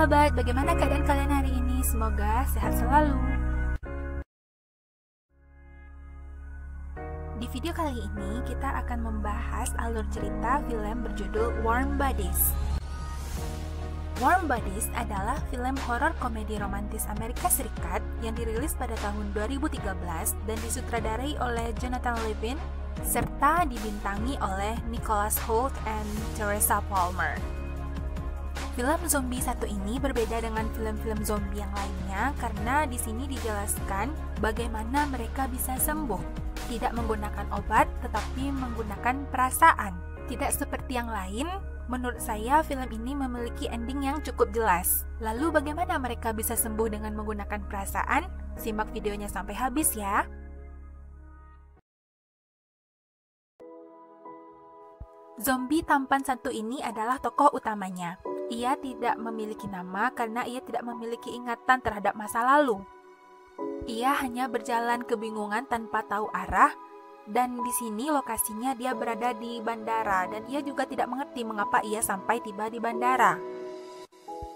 sahabat, bagaimana keadaan kalian hari ini? Semoga sehat selalu. Di video kali ini kita akan membahas alur cerita film berjudul Warm Bodies. Warm Bodies adalah film horor komedi romantis Amerika Serikat yang dirilis pada tahun 2013 dan disutradarai oleh Jonathan Levin serta dibintangi oleh Nicholas Hoult and Teresa Palmer. Film zombie satu ini berbeda dengan film-film zombie yang lainnya karena di sini dijelaskan bagaimana mereka bisa sembuh. Tidak menggunakan obat, tetapi menggunakan perasaan. Tidak seperti yang lain, menurut saya film ini memiliki ending yang cukup jelas. Lalu bagaimana mereka bisa sembuh dengan menggunakan perasaan? Simak videonya sampai habis ya. Zombie tampan satu ini adalah tokoh utamanya. Ia tidak memiliki nama karena ia tidak memiliki ingatan terhadap masa lalu. Ia hanya berjalan kebingungan tanpa tahu arah, dan di sini lokasinya dia berada di bandara, dan ia juga tidak mengerti mengapa ia sampai tiba di bandara.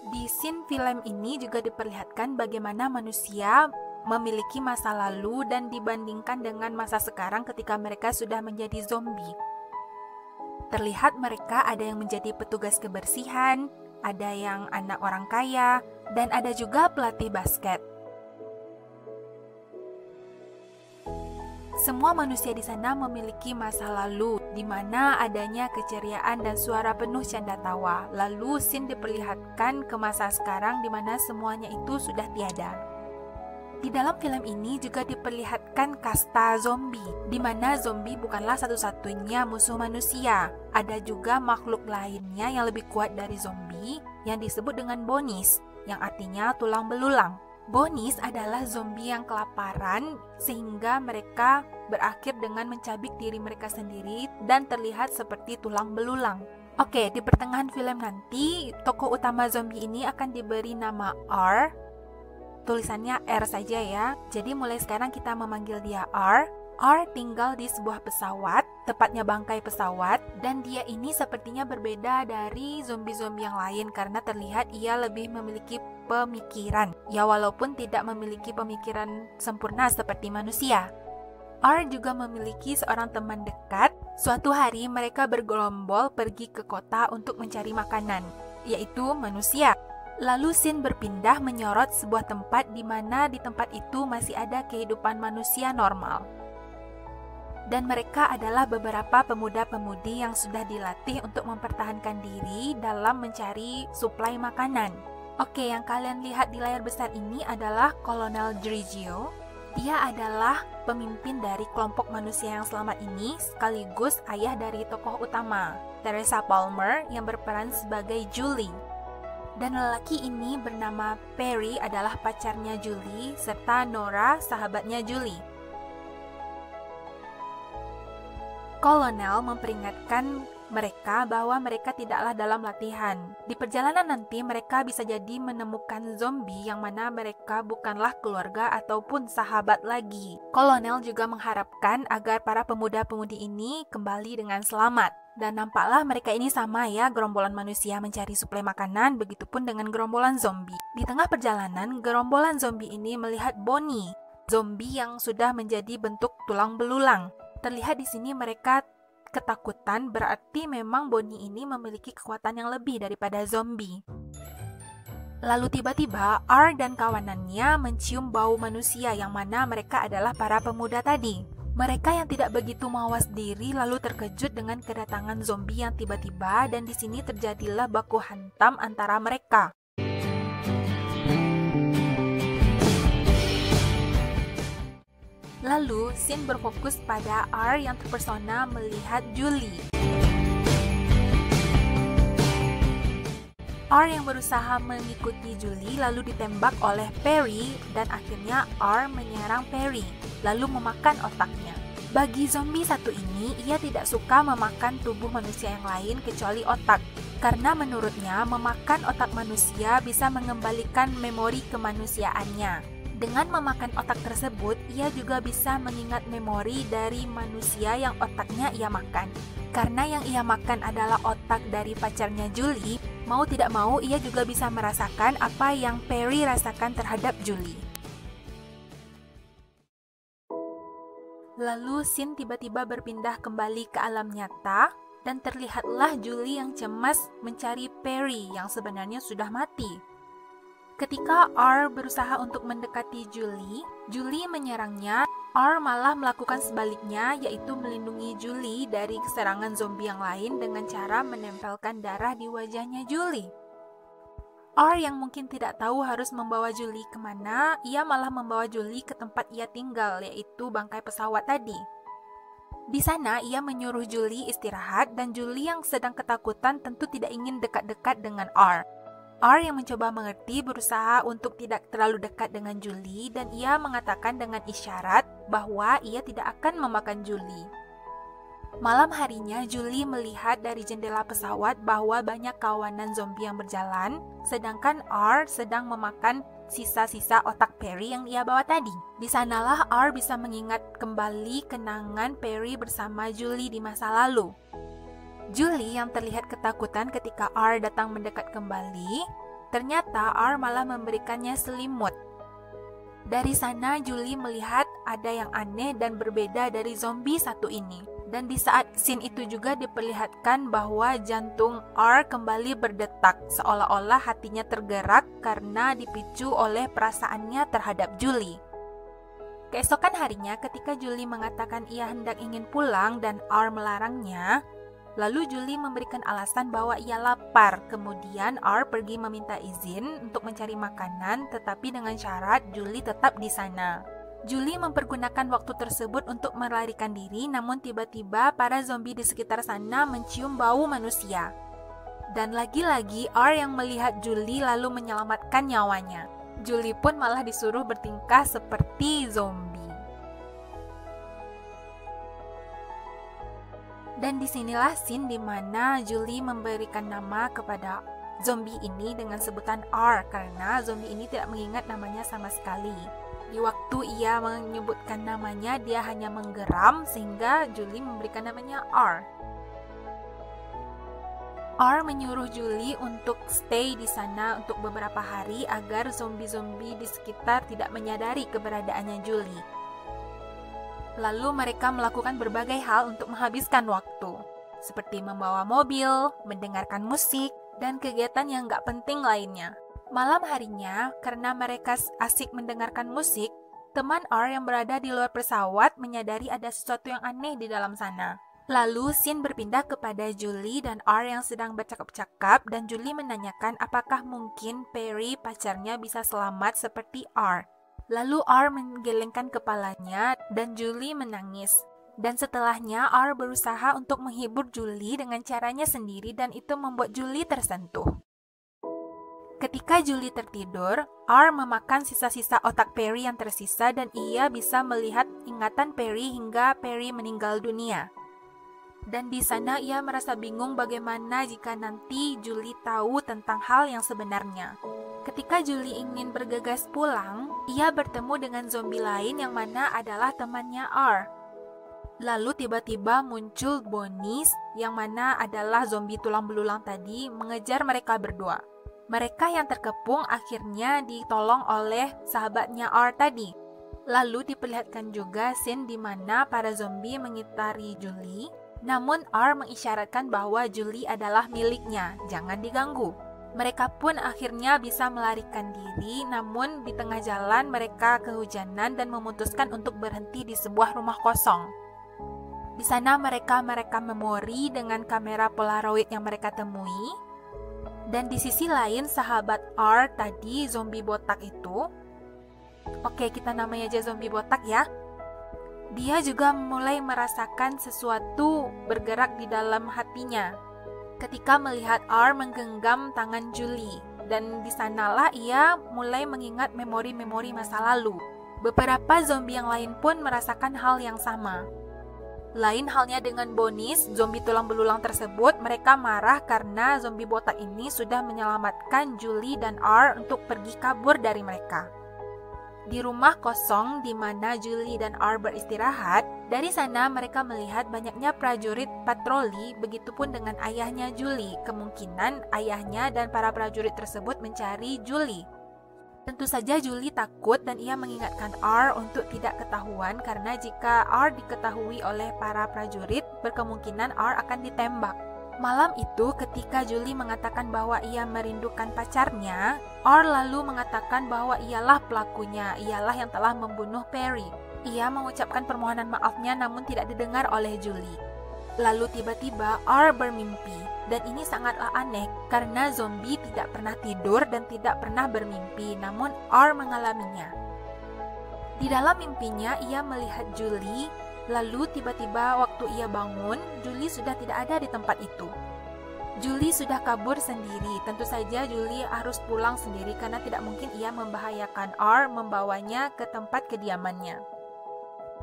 Di scene film ini juga diperlihatkan bagaimana manusia memiliki masa lalu dan dibandingkan dengan masa sekarang ketika mereka sudah menjadi zombie. Terlihat mereka ada yang menjadi petugas kebersihan, ada yang anak orang kaya, dan ada juga pelatih basket. Semua manusia di sana memiliki masa lalu, di mana adanya keceriaan dan suara penuh canda tawa. Lalu scene diperlihatkan ke masa sekarang di mana semuanya itu sudah tiada. Di dalam film ini juga diperlihatkan kasta zombie, di mana zombie bukanlah satu-satunya musuh manusia. Ada juga makhluk lainnya yang lebih kuat dari zombie, yang disebut dengan Bonies, yang artinya tulang belulang. Bonies adalah zombie yang kelaparan sehingga mereka berakhir dengan mencabik diri mereka sendiri dan terlihat seperti tulang belulang. Oke, di pertengahan film nanti tokoh utama zombie ini akan diberi nama R. Tulisannya R saja ya. Jadi mulai sekarang kita memanggil dia R. R tinggal di sebuah pesawat, tepatnya bangkai pesawat, dan dia ini sepertinya berbeda dari zombie-zombie yang lain karena terlihat ia lebih memiliki pemikiran. Ya walaupun tidak memiliki pemikiran sempurna seperti manusia. R juga memiliki seorang teman dekat. Suatu hari mereka bergerombol pergi ke kota untuk mencari makanan, yaitu manusia. Lalu scene berpindah menyorot sebuah tempat di mana di tempat itu masih ada kehidupan manusia normal. Dan mereka adalah beberapa pemuda-pemudi yang sudah dilatih untuk mempertahankan diri dalam mencari suplai makanan. Oke, yang kalian lihat di layar besar ini adalah Kolonel Grigio. Dia adalah pemimpin dari kelompok manusia yang selamat ini, sekaligus ayah dari tokoh utama, Teresa Palmer, yang berperan sebagai Julie. Dan lelaki ini bernama Perry adalah pacarnya Julie, serta Nora, sahabatnya Julie. Kolonel memperingatkan mereka bahwa mereka tidaklah dalam latihan. Di perjalanan nanti mereka bisa jadi menemukan zombie yang mana mereka bukanlah keluarga ataupun sahabat lagi. Kolonel juga mengharapkan agar para pemuda-pemudi ini kembali dengan selamat. Dan nampaklah mereka ini sama ya, gerombolan manusia mencari suplai makanan, begitupun dengan gerombolan zombie. Di tengah perjalanan, gerombolan zombie ini melihat Bonnie, zombie yang sudah menjadi bentuk tulang belulang. Terlihat di sini mereka ketakutan, berarti memang Bonnie ini memiliki kekuatan yang lebih daripada zombie. Lalu tiba-tiba R dan kawanannya mencium bau manusia yang mana mereka adalah para pemuda tadi. Mereka yang tidak begitu mawas diri lalu terkejut dengan kedatangan zombie yang tiba-tiba dan di sini terjadilah baku hantam antara mereka. Lalu, scene berfokus pada R yang terpesona melihat Julie. R yang berusaha mengikuti Julie lalu ditembak oleh Perry dan akhirnya R menyerang Perry, lalu memakan otaknya. Bagi zombie satu ini, ia tidak suka memakan tubuh manusia yang lain kecuali otak. Karena menurutnya, memakan otak manusia bisa mengembalikan memori kemanusiaannya. Dengan memakan otak tersebut, ia juga bisa mengingat memori dari manusia yang otaknya ia makan. Karena yang ia makan adalah otak dari pacarnya Julie, mau tidak mau ia juga bisa merasakan apa yang Perry rasakan terhadap Julie. Lalu scene tiba-tiba berpindah kembali ke alam nyata dan terlihatlah Julie yang cemas mencari Perry yang sebenarnya sudah mati. Ketika R berusaha untuk mendekati Julie menyerangnya. R malah melakukan sebaliknya, yaitu melindungi Julie dari serangan zombie yang lain dengan cara menempelkan darah di wajahnya Julie. R yang mungkin tidak tahu harus membawa Julie kemana, ia malah membawa Julie ke tempat ia tinggal, yaitu bangkai pesawat tadi. Di sana, ia menyuruh Julie istirahat dan Julie yang sedang ketakutan tentu tidak ingin dekat-dekat dengan R. R yang mencoba mengerti berusaha untuk tidak terlalu dekat dengan Julie dan ia mengatakan dengan isyarat bahwa ia tidak akan memakan Julie. Malam harinya, Julie melihat dari jendela pesawat bahwa banyak kawanan zombie yang berjalan, sedangkan R sedang memakan sisa-sisa otak Perry yang ia bawa tadi. Di sanalah R bisa mengingat kembali kenangan Perry bersama Julie di masa lalu. Julie yang terlihat ketakutan ketika R datang mendekat kembali, ternyata R malah memberikannya selimut. Dari sana Julie melihat ada yang aneh dan berbeda dari zombie satu ini. Dan di saat scene itu juga diperlihatkan bahwa jantung R kembali berdetak, seolah-olah hatinya tergerak karena dipicu oleh perasaannya terhadap Julie. Keesokan harinya ketika Julie mengatakan ia hendak ingin pulang dan R melarangnya, lalu Julie memberikan alasan bahwa ia lapar. Kemudian R pergi meminta izin untuk mencari makanan, tetapi dengan syarat Julie tetap di sana. Julie mempergunakan waktu tersebut untuk melarikan diri, namun tiba-tiba para zombie di sekitar sana mencium bau manusia. Dan lagi-lagi R yang melihat Julie lalu menyelamatkan nyawanya. Julie pun malah disuruh bertingkah seperti zombie. Dan disinilah scene di mana Julie memberikan nama kepada zombie ini dengan sebutan R karena zombie ini tidak mengingat namanya sama sekali. Di waktu ia menyebutkan namanya, dia hanya menggeram sehingga Julie memberikan namanya R. R menyuruh Julie untuk stay di sana untuk beberapa hari agar zombie-zombie di sekitar tidak menyadari keberadaannya Julie. Lalu mereka melakukan berbagai hal untuk menghabiskan waktu, seperti membawa mobil, mendengarkan musik, dan kegiatan yang gak penting lainnya. Malam harinya, karena mereka asik mendengarkan musik, teman R yang berada di luar pesawat menyadari ada sesuatu yang aneh di dalam sana. Lalu scene berpindah kepada Julie dan R yang sedang bercakap-cakap dan Julie menanyakan apakah mungkin Perry pacarnya bisa selamat seperti R. Lalu R menggelengkan kepalanya dan Julie menangis. Dan setelahnya R berusaha untuk menghibur Julie dengan caranya sendiri dan itu membuat Julie tersentuh. Ketika Julie tertidur, R memakan sisa-sisa otak Perry yang tersisa dan ia bisa melihat ingatan Perry hingga Perry meninggal dunia. Dan di sana ia merasa bingung bagaimana jika nanti Julie tahu tentang hal yang sebenarnya. Ketika Julie ingin bergegas pulang, ia bertemu dengan zombie lain yang mana adalah temannya R. Lalu tiba-tiba muncul Bonis yang mana adalah zombie tulang belulang tadi mengejar mereka berdua. Mereka yang terkepung akhirnya ditolong oleh sahabatnya R tadi. Lalu diperlihatkan juga scene di mana para zombie mengitari Julie, namun R mengisyaratkan bahwa Julie adalah miliknya, jangan diganggu. Mereka pun akhirnya bisa melarikan diri, namun di tengah jalan mereka kehujanan dan memutuskan untuk berhenti di sebuah rumah kosong. Di sana mereka merekam memori dengan kamera Polaroid yang mereka temui. Dan di sisi lain sahabat R tadi, zombie botak itu, oke kita namanya aja zombie botak ya, dia juga mulai merasakan sesuatu bergerak di dalam hatinya ketika melihat R menggenggam tangan Julie. Dan di sanalah ia mulai mengingat memori-memori masa lalu. Beberapa zombie yang lain pun merasakan hal yang sama. Lain halnya dengan Bonis, zombie tulang belulang tersebut, mereka marah karena zombie botak ini sudah menyelamatkan Julie dan R untuk pergi kabur dari mereka. Di rumah kosong di mana Julie dan R beristirahat, Dari sana mereka melihat banyaknya prajurit patroli, begitupun dengan ayahnya Julie. Kemungkinan ayahnya dan para prajurit tersebut mencari Julie. Tentu saja Julie takut dan ia mengingatkan R untuk tidak ketahuan karena jika R diketahui oleh para prajurit, berkemungkinan R akan ditembak. Malam itu ketika Julie mengatakan bahwa ia merindukan pacarnya, R lalu mengatakan bahwa ialah pelakunya, ialah yang telah membunuh Perry. Ia mengucapkan permohonan maafnya namun tidak didengar oleh Julie. Lalu tiba-tiba R bermimpi, dan ini sangatlah aneh karena zombie tidak pernah tidur dan tidak pernah bermimpi, namun R mengalaminya. Di dalam mimpinya ia melihat Julie, lalu tiba-tiba waktu ia bangun, Julie sudah tidak ada di tempat itu. Julie sudah kabur sendiri. Tentu saja Julie harus pulang sendiri karena tidak mungkin ia membahayakan R membawanya ke tempat kediamannya.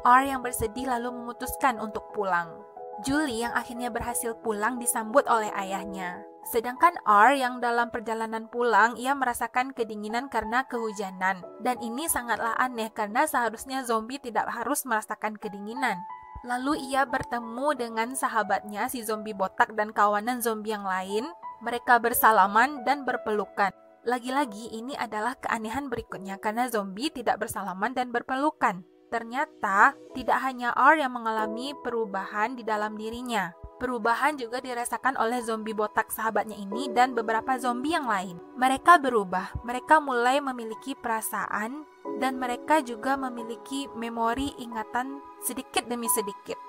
R yang bersedih lalu memutuskan untuk pulang. Julie yang akhirnya berhasil pulang disambut oleh ayahnya. Sedangkan R yang dalam perjalanan pulang, ia merasakan kedinginan karena kehujanan. Dan ini sangatlah aneh karena seharusnya zombie tidak harus merasakan kedinginan. Lalu ia bertemu dengan sahabatnya si zombie botak dan kawanan zombie yang lain. Mereka bersalaman dan berpelukan. Lagi-lagi ini adalah keanehan berikutnya karena zombie tidak bersalaman dan berpelukan. Ternyata tidak hanya R yang mengalami perubahan di dalam dirinya. Perubahan juga dirasakan oleh zombie botak sahabatnya ini dan beberapa zombie yang lain. Mereka berubah, mereka mulai memiliki perasaan dan mereka juga memiliki memori ingatan sedikit demi sedikit.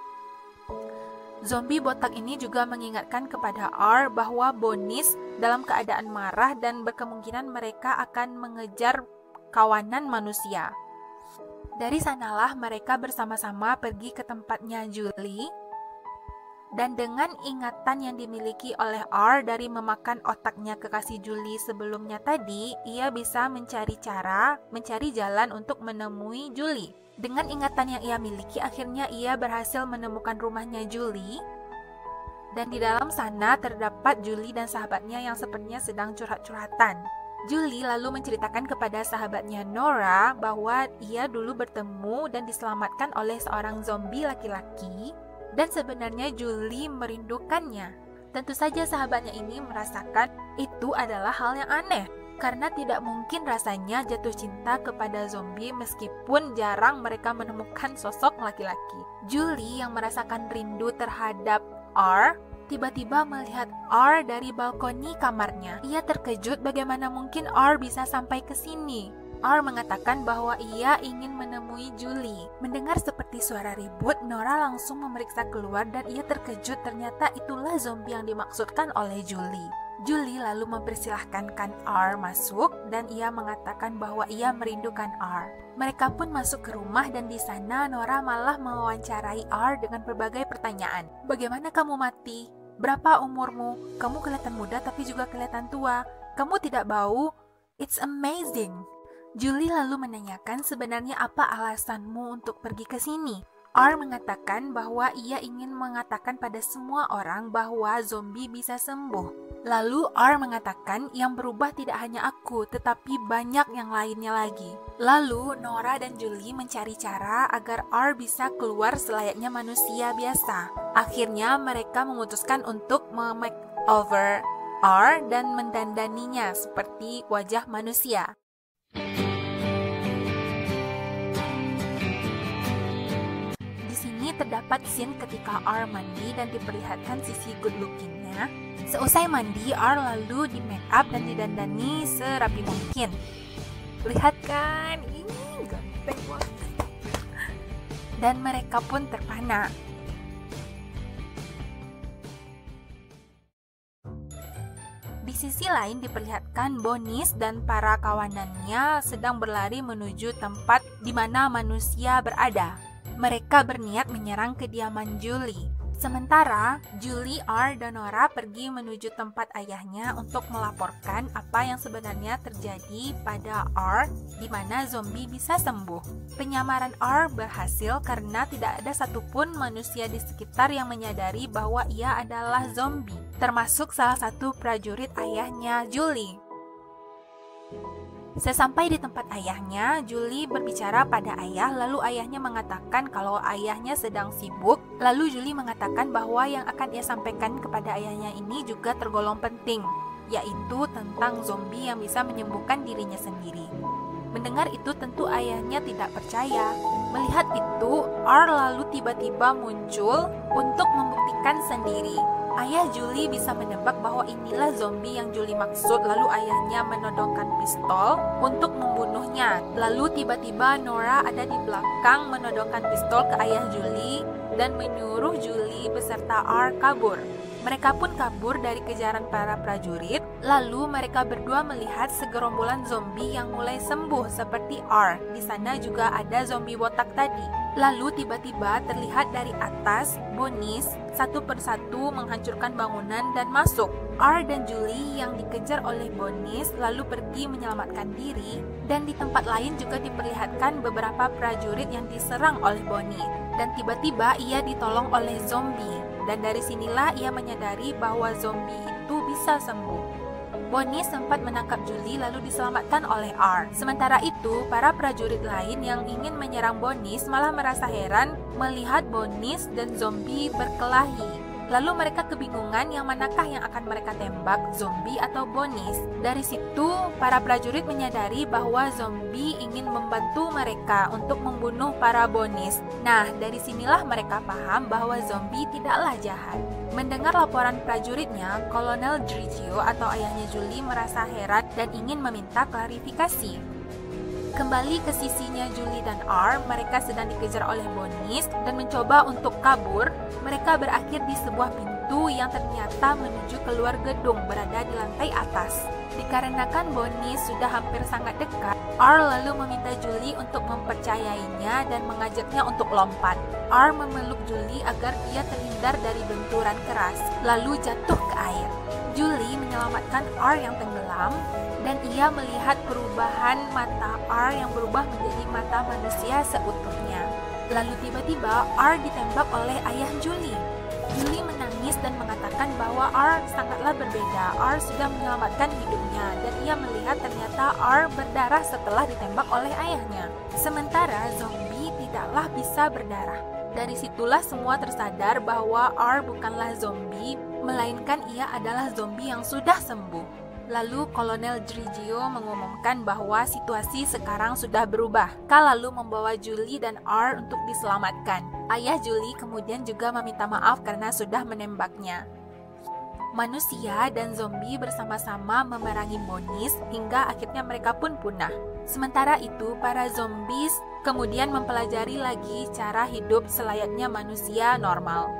Zombie botak ini juga mengingatkan kepada R bahwa Bonis dalam keadaan marah dan berkemungkinan mereka akan mengejar kawanan manusia. Dari sanalah mereka bersama-sama pergi ke tempatnya Julie. Dan dengan ingatan yang dimiliki oleh R dari memakan otaknya kekasih Julie sebelumnya tadi, ia bisa mencari jalan untuk menemui Julie. Dengan ingatan yang ia miliki, akhirnya ia berhasil menemukan rumahnya Julie. Dan di dalam sana terdapat Julie dan sahabatnya yang sepertinya sedang curhat-curhatan. Julie lalu menceritakan kepada sahabatnya Nora bahwa ia dulu bertemu dan diselamatkan oleh seorang zombie laki-laki dan sebenarnya Julie merindukannya. Tentu saja sahabatnya ini merasakan itu adalah hal yang aneh karena tidak mungkin rasanya jatuh cinta kepada zombie meskipun jarang mereka menemukan sosok laki-laki. Julie yang merasakan rindu terhadap R tiba-tiba melihat R dari balkoni kamarnya. Ia terkejut bagaimana mungkin R bisa sampai ke sini. R mengatakan bahwa ia ingin menemui Julie. Mendengar seperti suara ribut, Nora langsung memeriksa keluar dan ia terkejut ternyata itulah zombie yang dimaksudkan oleh Julie. Julie lalu mempersilahkan R masuk dan ia mengatakan bahwa ia merindukan R. Mereka pun masuk ke rumah dan di sana Nora malah mewawancarai R dengan berbagai pertanyaan. Bagaimana kamu mati? Berapa umurmu? Kamu kelihatan muda tapi juga kelihatan tua. Kamu tidak bau? It's amazing. Julie lalu menanyakan sebenarnya apa alasanmu untuk pergi ke sini. R mengatakan bahwa ia ingin mengatakan pada semua orang bahwa zombie bisa sembuh. Lalu R mengatakan yang berubah tidak hanya aku, tetapi banyak yang lainnya lagi. Lalu Nora dan Julie mencari cara agar R bisa keluar selayaknya manusia biasa. Akhirnya mereka memutuskan untuk me-makeover R dan mendandaninya seperti wajah manusia. Di sini terdapat scene ketika R mandi dan diperlihatkan sisi good lookingnya. Seusai mandi, R lalu di make up dan didandani serapi mungkin. Lihat kan, ini ganteng banget. Dan mereka pun terpana. Di sisi lain diperlihatkan Bonis dan para kawanannya sedang berlari menuju tempat di mana manusia berada. Mereka berniat menyerang kediaman Julie. Sementara Julie, R, dan Nora pergi menuju tempat ayahnya untuk melaporkan apa yang sebenarnya terjadi pada R di mana zombie bisa sembuh. Penyamaran R berhasil karena tidak ada satupun manusia di sekitar yang menyadari bahwa ia adalah zombie, termasuk salah satu prajurit ayahnya Julie. Sesampai di tempat ayahnya, Julie berbicara pada ayah, lalu ayahnya mengatakan kalau ayahnya sedang sibuk. Lalu Julie mengatakan bahwa yang akan ia sampaikan kepada ayahnya ini juga tergolong penting, yaitu tentang zombie yang bisa menyembuhkan dirinya sendiri. Mendengar itu tentu ayahnya tidak percaya. Melihat itu, R lalu tiba-tiba muncul untuk membuktikan sendiri. Ayah Julie bisa menebak bahwa inilah zombie yang Julie maksud, lalu ayahnya menodongkan pistol untuk membunuhnya. Lalu tiba-tiba Nora ada di belakang menodongkan pistol ke ayah Julie dan menyuruh Julie beserta R kabur. Mereka pun kabur dari kejaran para prajurit. Lalu mereka berdua melihat segerombolan zombie yang mulai sembuh seperti R. Di sana juga ada zombie botak tadi. Lalu tiba-tiba terlihat dari atas Bonis satu persatu menghancurkan bangunan dan masuk. R dan Julie yang dikejar oleh Bonis lalu pergi menyelamatkan diri, dan di tempat lain juga diperlihatkan beberapa prajurit yang diserang oleh Bonnie. Dan tiba-tiba ia ditolong oleh zombie, dan dari sinilah ia menyadari bahwa zombie itu bisa sembuh. Bonnie sempat menangkap Julie lalu diselamatkan oleh R. Sementara itu, para prajurit lain yang ingin menyerang Bonnie malah merasa heran melihat Bonnie dan zombie berkelahi. Lalu mereka kebingungan yang manakah yang akan mereka tembak, zombie atau Bonnie. Dari situ, para prajurit menyadari bahwa zombie ingin membantu mereka untuk membunuh para Bonnie. Nah, dari sinilah mereka paham bahwa zombie tidaklah jahat. Mendengar laporan prajuritnya, Kolonel Drigio atau ayahnya Julie merasa heran dan ingin meminta klarifikasi. Kembali ke sisinya Julie dan R, mereka sedang dikejar oleh Bonnie dan mencoba untuk kabur. Mereka berakhir di sebuah pintu yang ternyata menuju keluar gedung berada di lantai atas. Dikarenakan Bonnie sudah hampir sangat dekat, R lalu meminta Julie untuk mempercayainya dan mengajaknya untuk lompat. R memeluk Julie agar ia terhindar dari benturan keras, lalu jatuh ke air. Julie menyelamatkan R yang tenggelam, dan ia melihat perubahan mata R yang berubah menjadi mata manusia seutuhnya. Lalu tiba-tiba R ditembak oleh ayah Julie. Julie menangis dan mengatakan bahwa R sangatlah berbeda. R sudah menyelamatkan hidupnya dan ia melihat ternyata R berdarah setelah ditembak oleh ayahnya. Sementara zombie tidaklah bisa berdarah. Dari situlah semua tersadar bahwa R bukanlah zombie, melainkan ia adalah zombie yang sudah sembuh. Lalu Kolonel Drigio mengumumkan bahwa situasi sekarang sudah berubah. K lalu membawa Julie dan R untuk diselamatkan. Ayah Julie kemudian juga meminta maaf karena sudah menembaknya. Manusia dan zombie bersama-sama memerangi Bonnie hingga akhirnya mereka pun punah. Sementara itu, para zombies kemudian mempelajari lagi cara hidup selayaknya manusia normal.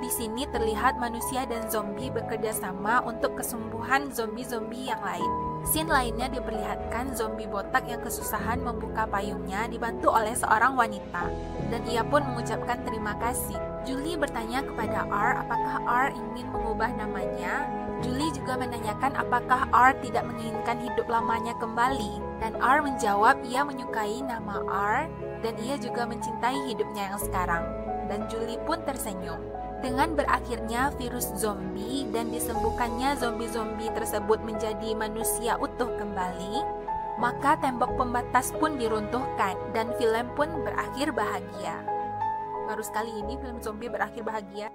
Di sini terlihat manusia dan zombie bekerja sama untuk kesembuhan zombie-zombie yang lain. Scene lainnya diperlihatkan zombie botak yang kesusahan membuka payungnya dibantu oleh seorang wanita, dan ia pun mengucapkan terima kasih. Julie bertanya kepada R apakah R ingin mengubah namanya. Julie juga menanyakan apakah R tidak menginginkan hidup lamanya kembali, dan R menjawab ia menyukai nama R dan ia juga mencintai hidupnya yang sekarang. Dan Julie pun tersenyum. Dengan berakhirnya virus zombie dan disembuhkannya zombie-zombie tersebut menjadi manusia utuh kembali, maka tembok pembatas pun diruntuhkan dan film pun berakhir bahagia. Baru sekali ini film zombie berakhir bahagia.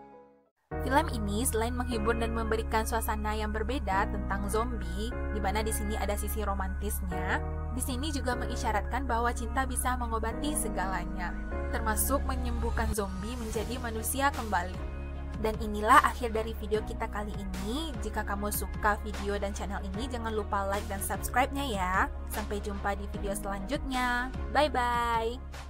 Film ini selain menghibur dan memberikan suasana yang berbeda tentang zombie, di mana di sini ada sisi romantisnya, di sini juga mengisyaratkan bahwa cinta bisa mengobati segalanya, termasuk menyembuhkan zombie menjadi manusia kembali. Dan inilah akhir dari video kita kali ini. Jika kamu suka video dan channel ini, jangan lupa like dan subscribe-nya ya. Sampai jumpa di video selanjutnya. Bye-bye!